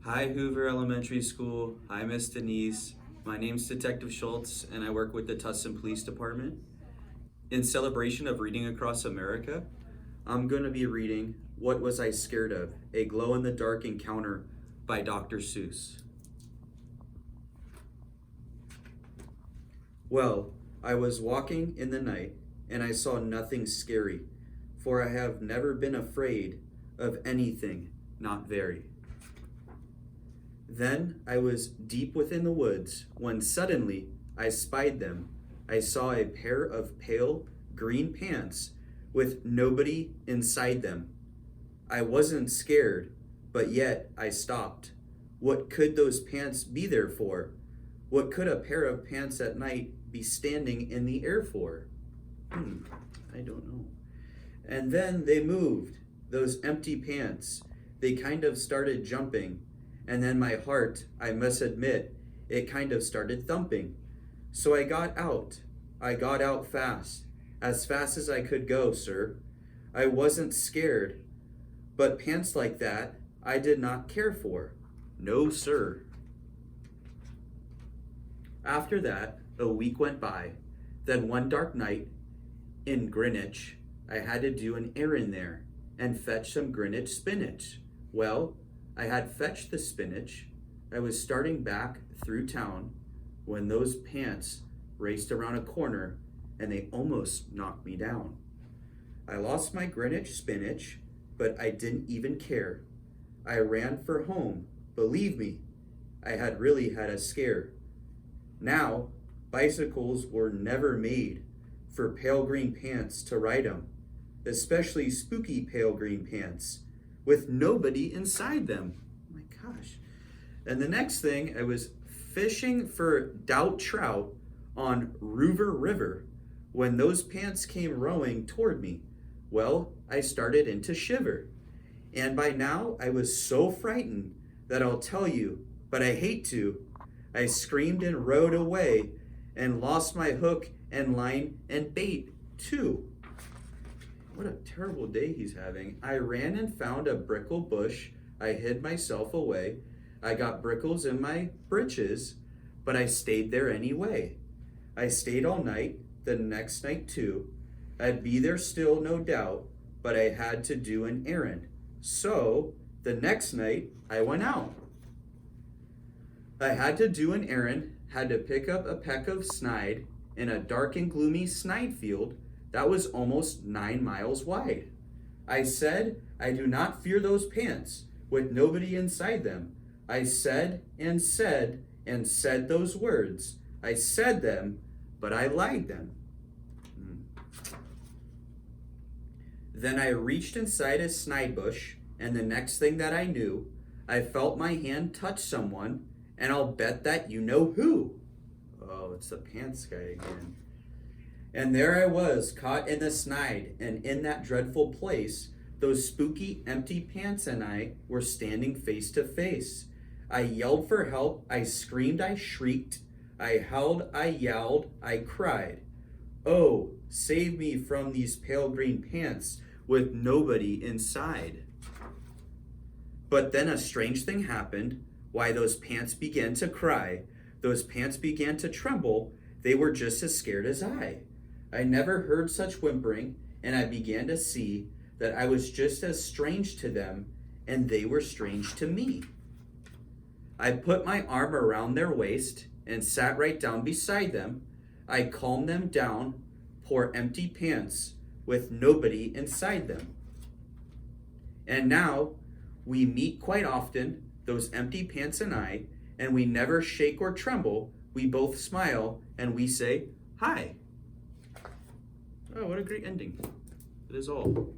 Hi, Hoover Elementary School. Hi, Miss Denise. My name's Detective Schultz, and I work with the Tustin Police Department. In celebration of Reading Across America, I'm going to be reading What Was I Scared Of? A Glow-in-the-Dark Encounter by Dr. Seuss. Well, I was walking in the night, and I saw nothing scary, for I have never been afraid of anything, not very. Then I was deep within the woods when suddenly I spied them. I saw a pair of pale green pants with nobody inside them. I wasn't scared, but yet I stopped. What could those pants be there for? What could a pair of pants at night be standing in the air for? I don't know. And then they moved, those empty pants. They kind of started jumping. And then my heart, I must admit, it kind of started thumping. So I got out. I got out fast as I could go, sir. I wasn't scared, but pants like that I did not care for. No, sir. After that, a week went by. Then one dark night in Greenwich, I had to do an errand there and fetch some Greenwich spinach. Well, I had fetched the spinach. I was starting back through town when those pants raced around a corner and they almost knocked me down. I lost my Greenwich spinach, but I didn't even care. I ran for home. Believe me, I had really had a scare. Now, bicycles were never made for pale green pants to ride 'em, especially spooky pale green pants with nobody inside them. Oh my gosh. And the next thing, I was fishing for doubt trout on Roover River when those pants came rowing toward me. Well, I started into shiver. And by now, I was so frightened that I'll tell you, but I hate to. I screamed and rowed away and lost my hook and line and bait too. What a terrible day he's having. I ran and found a brickle bush. I hid myself away. I got brickles in my britches, but I stayed there anyway. I stayed all night, the next night too. I'd be there still, no doubt, but I had to do an errand. So, the next night, I went out. I had to do an errand, had to pick up a peck of snide in a dark and gloomy snide field that was almost 9 miles wide. I said, I do not fear those pants with nobody inside them. I said and said and said those words. I said them, but I lied them. Then I reached inside a snide bush, and the next thing that I knew, I felt my hand touch someone, and I'll bet that you know who. Oh, it's the pants guy again. And there I was, caught in the snide, and in that dreadful place, those spooky empty pants and I were standing face to face. I yelled for help, I screamed, I shrieked, I howled, I yelled, I cried. Oh, save me from these pale green pants with nobody inside. But then a strange thing happened. Why, those pants began to cry. Those pants began to tremble. They were just as scared as I. I never heard such whimpering, and I began to see that I was just as strange to them, and they were strange to me. I put my arm around their waist and sat right down beside them. I calmed them down, poor empty pants with nobody inside them. And now we meet quite often, those empty pants and I, and we never shake or tremble. We both smile and we say, hi. Oh, what a great ending. That is all.